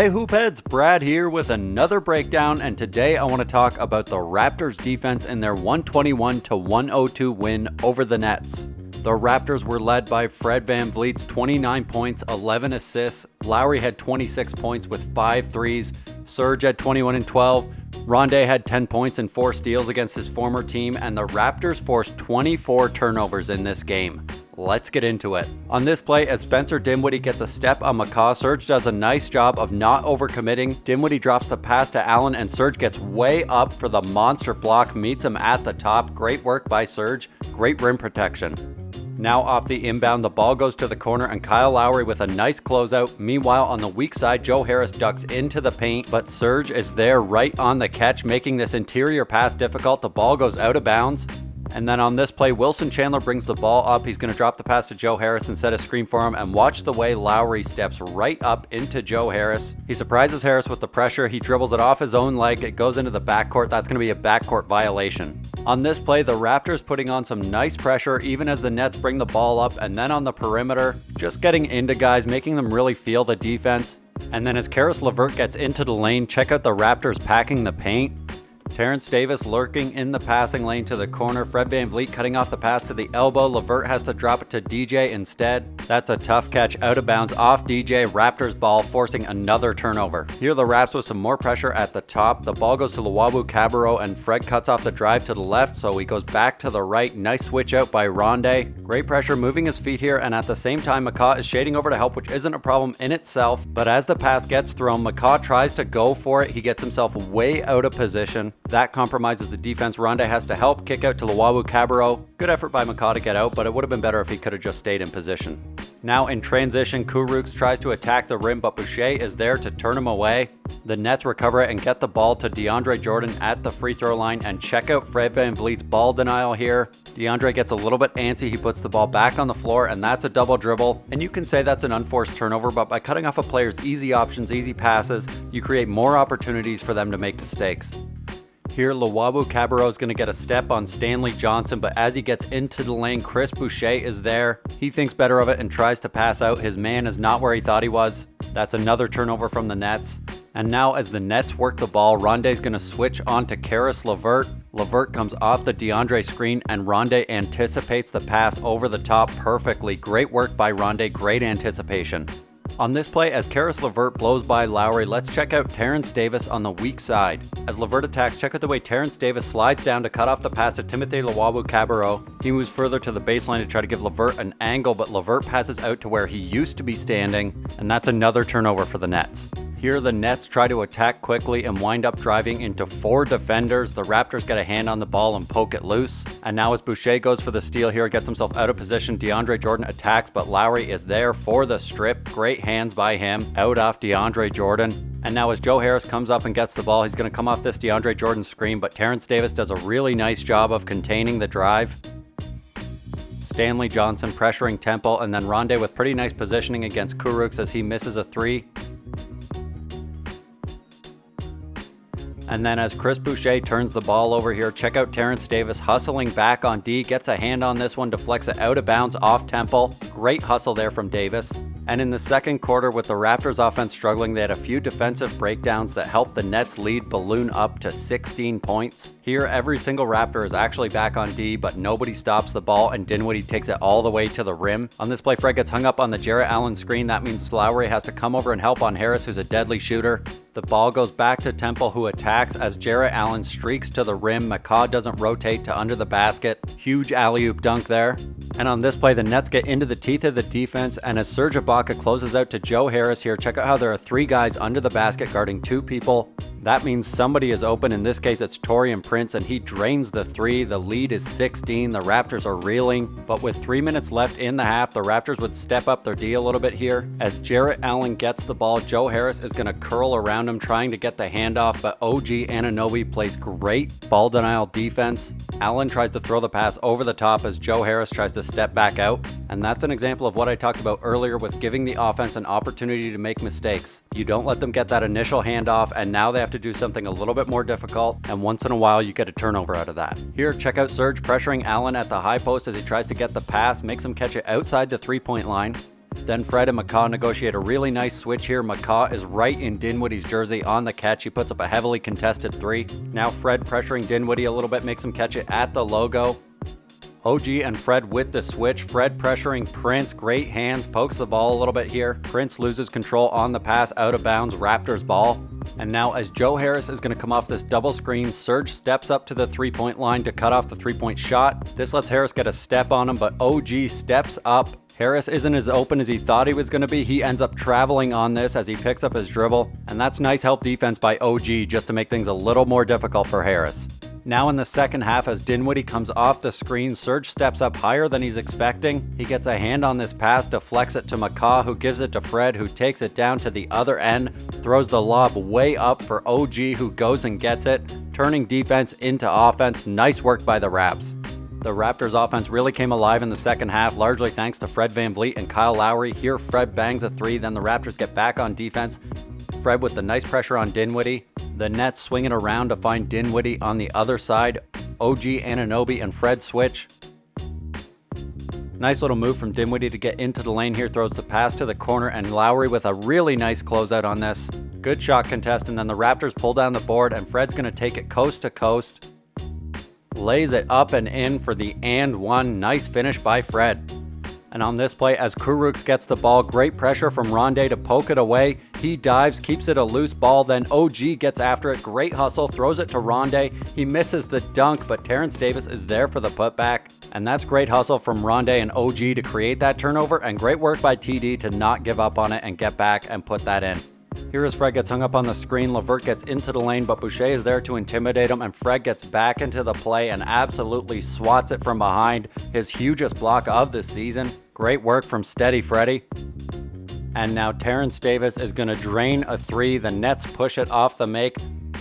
Hey Hoopheads, Brad here with another breakdown, and today I want to talk about the Raptors defense and their 121-102 win over the Nets. The Raptors were led by Fred VanVleet's 29 points, 11 assists. Lowry had 26 points with 5 threes. Serge had 21 and 12. Rondae had 10 points and 4 steals against his former team, and the Raptors forced 24 turnovers in this game. Let's get into it. On this play, as Spencer Dinwiddie gets a step on McCaw, Serge does a nice job of not overcommitting. Dinwiddie drops the pass to Allen, and Serge gets way up for the monster block, meets him at the top. Great work by Serge. Great rim protection. Now off the inbound, the ball goes to the corner and Kyle Lowry with a nice closeout. Meanwhile, on the weak side, Joe Harris ducks into the paint, but Serge is there right on the catch, making this interior pass difficult. The ball goes out of bounds. And then on this play, Wilson Chandler brings the ball up. He's going to drop the pass to Joe Harris and set a screen for him. And watch the way Lowry steps right up into Joe Harris. He surprises Harris with the pressure. He dribbles it off his own leg. It goes into the backcourt. That's going to be a backcourt violation. On this play, the Raptors putting on some nice pressure, even as the Nets bring the ball up. And then on the perimeter, just getting into guys, making them really feel the defense. And then as Caris LeVert gets into the lane, check out the Raptors packing the paint. Terrence Davis lurking in the passing lane to the corner. Fred VanVleet cutting off the pass to the elbow. LeVert has to drop it to DJ instead. That's a tough catch out of bounds off DJ. Raptors ball forcing another turnover. Here the Raps with some more pressure at the top. The ball goes to Luwawu-Cabarrot and Fred cuts off the drive to the left, so he goes back to the right. Nice switch out by Rondae. Great pressure moving his feet here, and at the same time McCaw is shading over to help, which isn't a problem in itself. But as the pass gets thrown, McCaw tries to go for it. He gets himself way out of position. That compromises the defense. Rondae has to help, kick out to Luwawu-Cabarrot. Good effort by McCaw to get out, but it would have been better if he could have just stayed in position. Now in transition, Kurucs tries to attack the rim, but Boucher is there to turn him away. The Nets recover it and get the ball to DeAndre Jordan at the free throw line, and check out Fred VanVleet's ball denial here. DeAndre gets a little bit antsy. He puts the ball back on the floor, and that's a double dribble. And you can say that's an unforced turnover, but by cutting off a player's easy options, easy passes, you create more opportunities for them to make mistakes. Here, Luwawu-Cabarrot is going to get a step on Stanley Johnson, but as he gets into the lane, Chris Boucher is there. He thinks better of it and tries to pass out. His man is not where he thought he was. That's another turnover from the Nets. And now as the Nets work the ball, Rondae's going to switch on to Caris LeVert. LeVert comes off the DeAndre screen, and Rondae anticipates the pass over the top perfectly. Great work by Rondae, great anticipation. On this play, as Caris LeVert blows by Lowry, let's check out Terrence Davis on the weak side. As LeVert attacks, check out the way Terrence Davis slides down to cut off the pass to Timothy Luwawu-Cabarrot. He moves further to the baseline to try to give LeVert an angle, but LeVert passes out to where he used to be standing, and that's another turnover for the Nets. Here the Nets try to attack quickly and wind up driving into 4 defenders. The Raptors get a hand on the ball and poke it loose. And now as Boucher goes for the steal here, gets himself out of position. DeAndre Jordan attacks, but Lowry is there for the strip. Great hands by him, out off DeAndre Jordan. And now as Joe Harris comes up and gets the ball, he's going to come off this DeAndre Jordan screen, but Terrence Davis does a really nice job of containing the drive. Stanley Johnson pressuring Temple, and then Rondae with pretty nice positioning against Kurucs as he misses a 3. And then as Chris Boucher turns the ball over here, check out Terrence Davis hustling back on D, gets a hand on this one, deflects it out of bounds off Temple. Great hustle there from Davis. And in the second quarter, with the Raptors offense struggling, they had a few defensive breakdowns that helped the Nets lead balloon up to 16 points. Here, every single Raptor is actually back on D, but nobody stops the ball, and Dinwiddie takes it all the way to the rim. On this play, Fred gets hung up on the Jarrett Allen screen. That means Lowry has to come over and help on Harris, who's a deadly shooter. The ball goes back to Temple, who attacks as Jarrett Allen streaks to the rim. McCaw doesn't rotate to under the basket. Huge alley-oop dunk there. And on this play, the Nets get into the teeth of the defense, and as Serge Ibaka closes out to Joe Harris here, check out how there are 3 guys under the basket guarding 2 people. That means somebody is open. In this case, it's Taurean Prince, and he drains the 3. The lead is 16. The Raptors are reeling, but with 3 minutes left in the half, the Raptors would step up their D a little bit here. As Jarrett Allen gets the ball, Joe Harris is going to curl around him trying to get the handoff, but OG Anunoby plays great ball denial defense. Allen tries to throw the pass over the top as Joe Harris tries to step back out, and that's an example of what I talked about earlier with giving the offense an opportunity to make mistakes. You don't let them get that initial handoff, and now they have to do something a little bit more difficult, and once in a while you get a turnover out of that. Here, check out Serge pressuring Allen at the high post as he tries to get the pass, makes him catch it outside the 3-point line. Then Fred and McCaw negotiate a really nice switch here. McCaw is right in Dinwiddie's jersey on the catch. He puts up a heavily contested three. Now Fred pressuring Dinwiddie a little bit, makes him catch it at the logo. OG and Fred with the switch. Fred pressuring Prince, great hands, pokes the ball a little bit here. Prince loses control on the pass, out of bounds, Raptors ball. And now as Joe Harris is going to come off this double screen, Serge steps up to the three-point line to cut off the three-point shot. This lets Harris get a step on him, but OG steps up. Harris isn't as open as he thought he was going to be. He ends up traveling on this as he picks up his dribble. And that's nice help defense by OG just to make things a little more difficult for Harris. Now in the second half, as Dinwiddie comes off the screen, Serge steps up higher than he's expecting. He gets a hand on this pass, deflects it to McCaw, who gives it to Fred, who takes it down to the other end, throws the lob way up for OG, who goes and gets it, turning defense into offense. Nice work by the Raps. The Raptors offense really came alive in the second half, largely thanks to Fred VanVleet and Kyle Lowry. Here, Fred bangs a three, then the Raptors get back on defense. Fred with the nice pressure on Dinwiddie. The Nets swinging around to find Dinwiddie on the other side. OG, Anunoby, and Fred switch. Nice little move from Dinwiddie to get into the lane here. Throws the pass to the corner, and Lowry with a really nice closeout on this. Good shot contest, and then the Raptors pull down the board, and Fred's going to take it coast to coast. Lays it up and in for the and one. Nice finish by Fred. And on this play, as Kurucs gets the ball, great pressure from Rondae to poke it away. He dives, keeps it a loose ball, then OG gets after it. Great hustle, throws it to Rondae. He misses the dunk, but Terrence Davis is there for the putback. And that's great hustle from Rondae and OG to create that turnover, and great work by TD to not give up on it and get back and put that in. Here as Fred gets hung up on the screen, LeVert gets into the lane, but Boucher is there to intimidate him, and Fred gets back into the play and absolutely swats it from behind. His hugest block of the season. Great work from Steady Freddy. And now Terrence Davis is going to drain a three. The Nets push it off the make.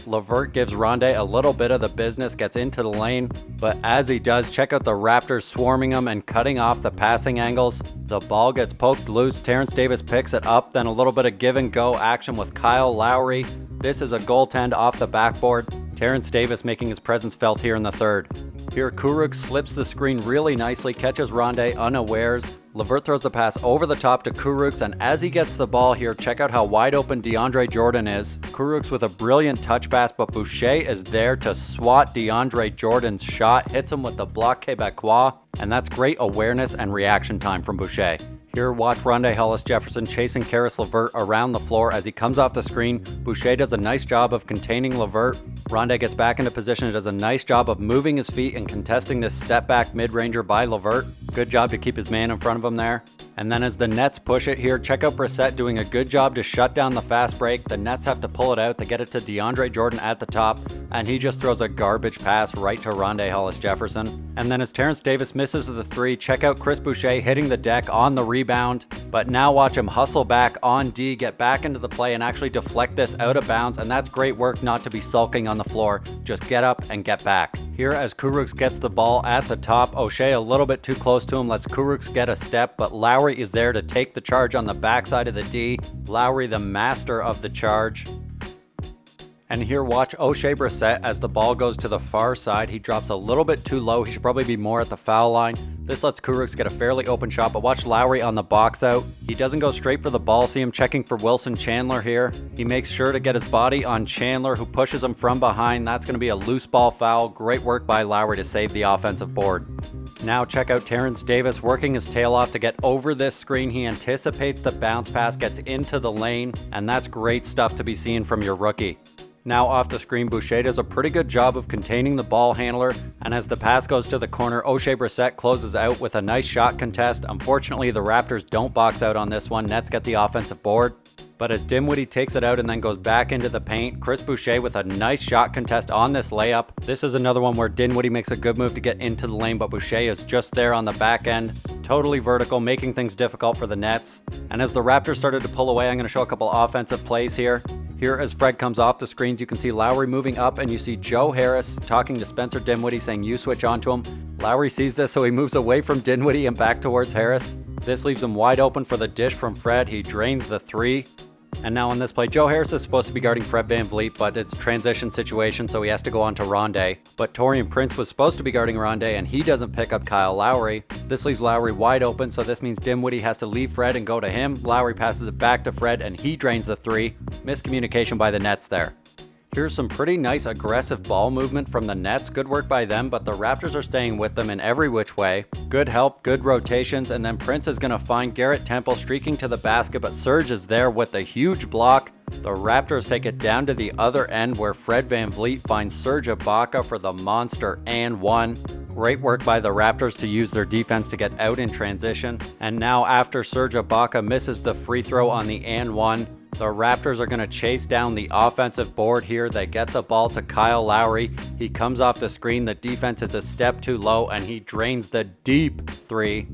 LeVert gives Rondae a little bit of the business, gets into the lane, but as he does, check out the Raptors swarming him and cutting off the passing angles. The ball gets poked loose. Terrence Davis picks it up, then a little bit of give and go action with Kyle Lowry. This is a goaltend off the backboard. Terrence Davis making his presence felt here in the third. Here, Kurucs slips the screen really nicely, catches Rondae unawares. LeVert throws the pass over the top to Kurucs, and as he gets the ball here, check out how wide open DeAndre Jordan is. Kurucs with a brilliant touch pass, but Boucher is there to swat DeAndre Jordan's shot, hits him with the bloc Québécois, and that's great awareness and reaction time from Boucher. Here, watch Rondae Hollis-Jefferson chasing Caris LeVert around the floor as he comes off the screen. Boucher does a nice job of containing LeVert. Rondae gets back into position and does a nice job of moving his feet and contesting this step-back mid-ranger by LeVert. Good job to keep his man in front of him there. And then as the Nets push it here, check out Brissett doing a good job to shut down the fast break. The Nets have to pull it out. They get it to DeAndre Jordan at the top, and he just throws a garbage pass right to Rondae Hollis-Jefferson. And then as Terrence Davis misses the three, check out Chris Boucher hitting the deck on the rebound. But now watch him hustle back on D, get back into the play, and actually deflect this out of bounds. And that's great work not to be sulking on the floor. Just get up and get back. Here as Kurucs gets the ball at the top, O'Shea a little bit too close to him, lets Kurucs get a step, but Lowry is there to take the charge on the backside of the D. Lowry the master of the charge. And here watch O'Shea Brissett as the ball goes to the far side. He drops a little bit too low. He should probably be more at the foul line. This lets Kurucs get a fairly open shot, but watch Lowry on the box out. He doesn't go straight for the ball. See him checking for Wilson Chandler here. He makes sure to get his body on Chandler, who pushes him from behind. That's going to be a loose ball foul. Great work by Lowry to save the offensive board. Now check out Terrence Davis working his tail off to get over this screen. He anticipates the bounce pass, gets into the lane, and that's great stuff to be seen from your rookie. Now off the screen, Boucher does a pretty good job of containing the ball handler, and as the pass goes to the corner, O'Shea Brissett closes out with a nice shot contest. Unfortunately, the Raptors don't box out on this one. Nets get the offensive board. But as Dinwiddie takes it out and then goes back into the paint, Chris Boucher with a nice shot contest on this layup. This is another one where Dinwiddie makes a good move to get into the lane, but Boucher is just there on the back end, totally vertical, making things difficult for the Nets. And as the Raptors started to pull away, I'm going to show a couple offensive plays here. Here as Fred comes off the screens, you can see Lowry moving up, and you see Joe Harris talking to Spencer Dinwiddie saying, "You switch onto him." Lowry sees this, so he moves away from Dinwiddie and back towards Harris. This leaves him wide open for the dish from Fred. He drains the three. And now on this play, Joe Harris is supposed to be guarding Fred VanVleet, but it's a transition situation, so he has to go on to Rondé. But Taurean Prince was supposed to be guarding Rondé, and he doesn't pick up Kyle Lowry. This leaves Lowry wide open, so this means Dinwiddie has to leave Fred and go to him. Lowry passes it back to Fred, and he drains the three. Miscommunication by the Nets there. Here's some pretty nice aggressive ball movement from the Nets. Good work by them, but the Raptors are staying with them in every which way. Good help, good rotations, and then Prince is going to find Garrett Temple streaking to the basket, but Serge is there with a huge block. The Raptors take it down to the other end where Fred VanVleet finds Serge Ibaka for the monster and one. Great work by the Raptors to use their defense to get out in transition. And now after Serge Ibaka misses the free throw on the and one, the Raptors are going to chase down the offensive board here. They get the ball to Kyle Lowry. He comes off the screen. The defense is a step too low, and he drains the deep three.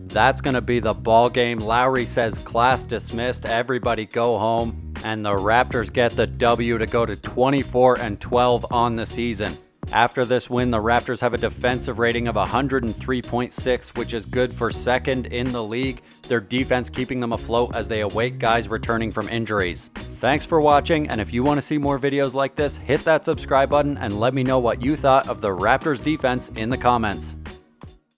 That's going to be the ball game. Lowry says class dismissed. Everybody go home. And the Raptors get the W to go to 24-12 on the season. After this win, the Raptors have a defensive rating of 103.6, which is good for second in the league. Their defense keeping them afloat as they await guys returning from injuries. Thanks for watching, and if you want to see more videos like this, hit that subscribe button and let me know what you thought of the Raptors defense in the comments.